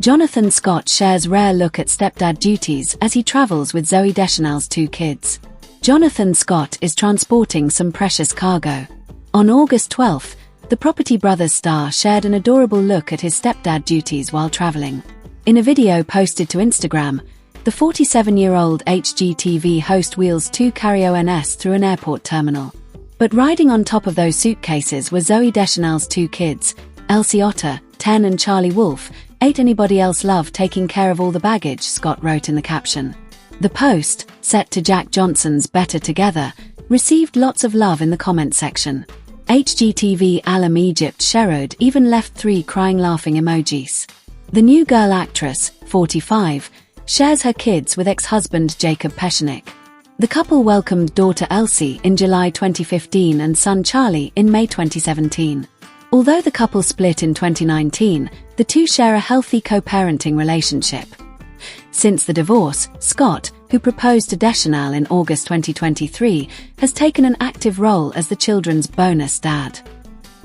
Jonathan Scott shares rare look at stepdad duties as he travels with Zooey Deschanel's 2 kids. Jonathan Scott is transporting some precious cargo. On August 12th, the Property Brothers star shared an adorable look at his stepdad duties while traveling. In a video posted to Instagram, the 47-year-old Hgtv host wheels 2 carry-ons through an airport terminal. But riding on top of those suitcases were Zooey Deschanel's 2 kids, Elsie Otter, 10 and Charlie Wolf, 8. Anybody else love taking care of all the baggage, Scott wrote in the caption. The post, set to Jack Johnson's Better Together, received lots of love in the comment section. Hgtv alum Egypt Sherrod even left 3 crying laughing emojis. The new girl actress, 45, shares her kids with ex-husband Jacob Peshenik. The couple welcomed daughter Elsie in July 2015 and son Charlie in May 2017. Although the couple split in 2019, the two share a healthy co-parenting relationship. Since the divorce, Scott, who proposed to Deschanel in August 2023, has taken an active role as the children's bonus dad.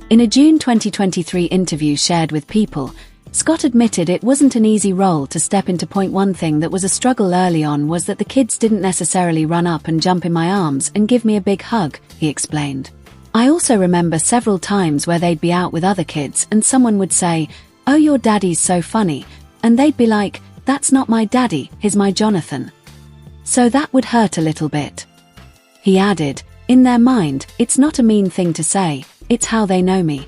In a June 2023 interview shared with People, Scott admitted it wasn't an easy role to step into. One thing that was a struggle early on was that the kids didn't necessarily run up and jump in my arms and give me a big hug, he explained. I also remember several times where they'd be out with other kids and someone would say, "Oh, your daddy's so funny," and they'd be like, "That's not my daddy, he's my Jonathan." So that would hurt a little bit. He added, "In their mind, it's not a mean thing to say, it's how they know me."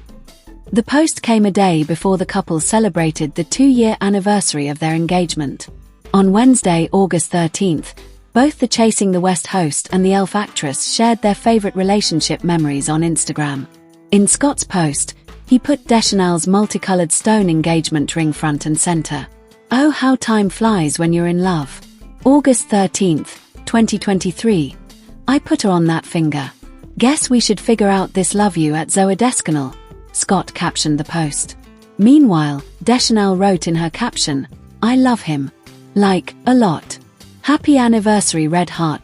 The post came a day before the couple celebrated the 2-year anniversary of their engagement. On Wednesday, August 13th, both the Chasing the West host and the Elf actress shared their favorite relationship memories on Instagram. In Scott's post, he put Deschanel's multicolored stone engagement ring front and center. "Oh, how time flies when you're in love. August 13th, 2023. I put her on that finger. Guess we should figure out this, love you at Zooey Deschanel," Scott captioned the post. Meanwhile, Deschanel wrote in her caption, "I love him. Like, a lot. Happy anniversary red heart.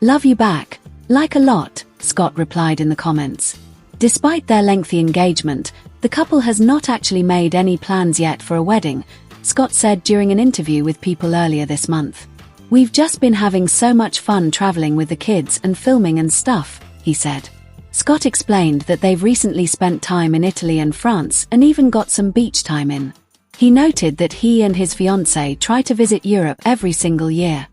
Love you back. Like a lot," Scott replied in the comments. Despite their lengthy engagement, the couple has not actually made any plans yet for a wedding, Scott said during an interview with People earlier this month. "We've just been having so much fun traveling with the kids and filming and stuff," he said. Scott explained that they've recently spent time in Italy and France and even got some beach time in. He noted that he and his fiancée try to visit Europe every single year.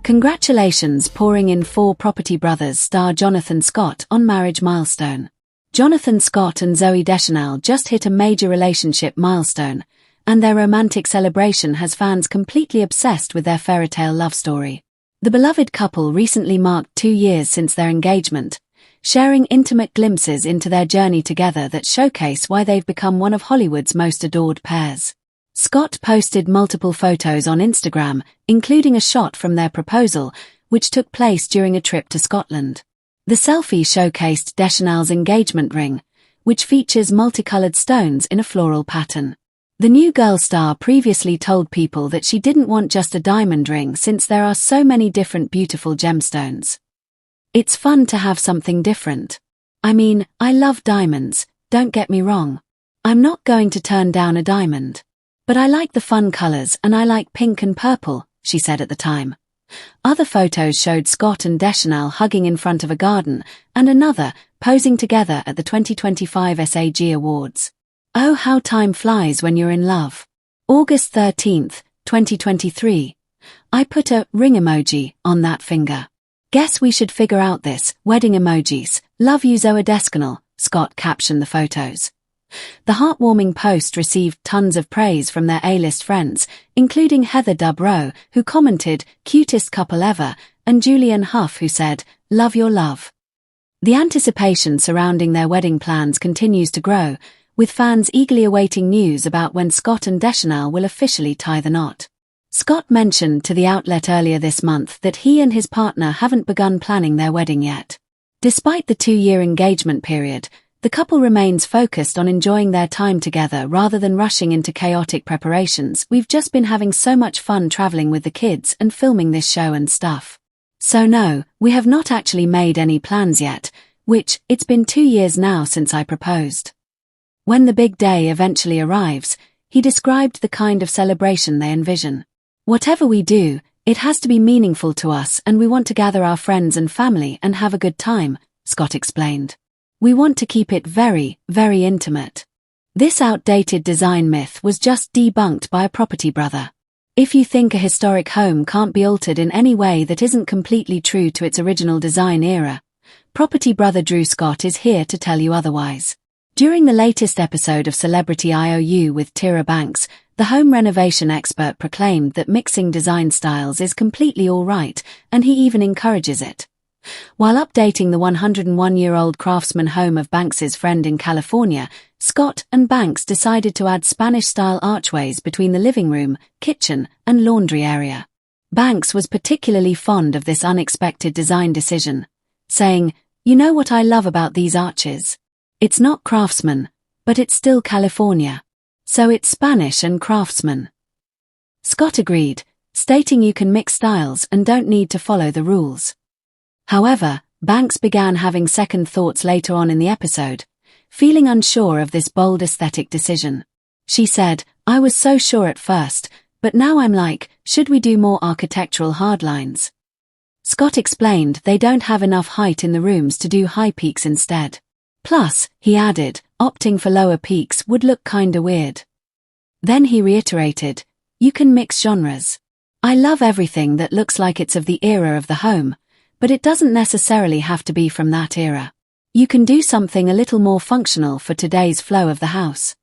Congratulations pouring in for Property Brothers star Jonathan Scott on marriage milestone. Jonathan Scott and Zooey Deschanel just hit a major relationship milestone, and their romantic celebration has fans completely obsessed with their fairytale love story. The beloved couple recently marked 2 years since their engagement, sharing intimate glimpses into their journey together that showcase why they've become one of Hollywood's most adored pairs. Scott posted multiple photos on Instagram, including a shot from their proposal, which took place during a trip to Scotland. The selfie showcased Deschanel's engagement ring, which features multicolored stones in a floral pattern. The new girl star previously told People that she didn't want just a diamond ring since there are so many different beautiful gemstones. "It's fun to have something different. I mean, I love diamonds, don't get me wrong. I'm not going to turn down a diamond. But I like the fun colors and I like pink and purple," she said at the time. Other photos showed Scott and Deschanel hugging in front of a garden, and another, posing together at the 2025 SAG Awards. "Oh, how time flies when you're in love. August 13th, 2023. I put a ring emoji on that finger. Guess we should figure out this, wedding emojis. Love you Zooey Deschanel," Scott captioned the photos. The heartwarming post received tons of praise from their A-list friends, including Heather Dubrow, who commented, "Cutest couple ever," and Julian Huff, who said, "Love your love." The anticipation surrounding their wedding plans continues to grow, with fans eagerly awaiting news about when Scott and Deschanel will officially tie the knot. Scott mentioned to the outlet earlier this month that he and his partner haven't begun planning their wedding yet. Despite the 2-year engagement period, the couple remains focused on enjoying their time together rather than rushing into chaotic preparations. "We've just been having so much fun traveling with the kids and filming this show and stuff. So no, we have not actually made any plans yet, which, it's been 2 years now since I proposed. When the big day eventually arrives, He described the kind of celebration they envision. "Whatever we do, it has to be meaningful to us, and we want to gather our friends and family and have a good time," Scott explained. "We want to keep it very, very intimate." This outdated design myth was just debunked by a property brother. If you think a historic home can't be altered in any way that isn't completely true to its original design era, property brother Drew Scott is here to tell you otherwise. During the latest episode of Celebrity IOU with Tyra Banks, the home renovation expert proclaimed that mixing design styles is completely all right, and he even encourages it. While updating the 101-year-old craftsman home of Banks's friend in California, Scott and Banks decided to add Spanish-style archways between the living room, kitchen, and laundry area. Banks was particularly fond of this unexpected design decision, saying, "You know what I love about these arches? It's not craftsman, but it's still California. So it's Spanish and craftsman." Scott agreed, stating you can mix styles and don't need to follow the rules. However, Banks began having second thoughts later on in the episode, feeling unsure of this bold aesthetic decision. She said, "I was so sure at first, but now I'm like, should we do more architectural hardlines?" Scott explained they don't have enough height in the rooms to do high peaks instead. Plus, he added, opting for lower peaks would look kinda weird. Then he reiterated, "You can mix genres. I love everything that looks like it's of the era of the home, but it doesn't necessarily have to be from that era. You can do something a little more functional for today's flow of the house."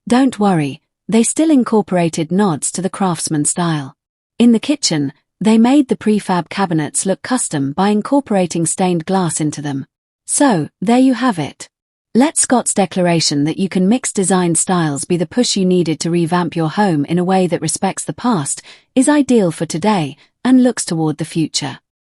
Don't worry, they still incorporated nods to the craftsman style. In the kitchen, they made the prefab cabinets look custom by incorporating stained glass into them. So, there you have it. Let Scott's declaration that you can mix design styles be the push you needed to revamp your home in a way that respects the past, is ideal for today, and looks toward the future.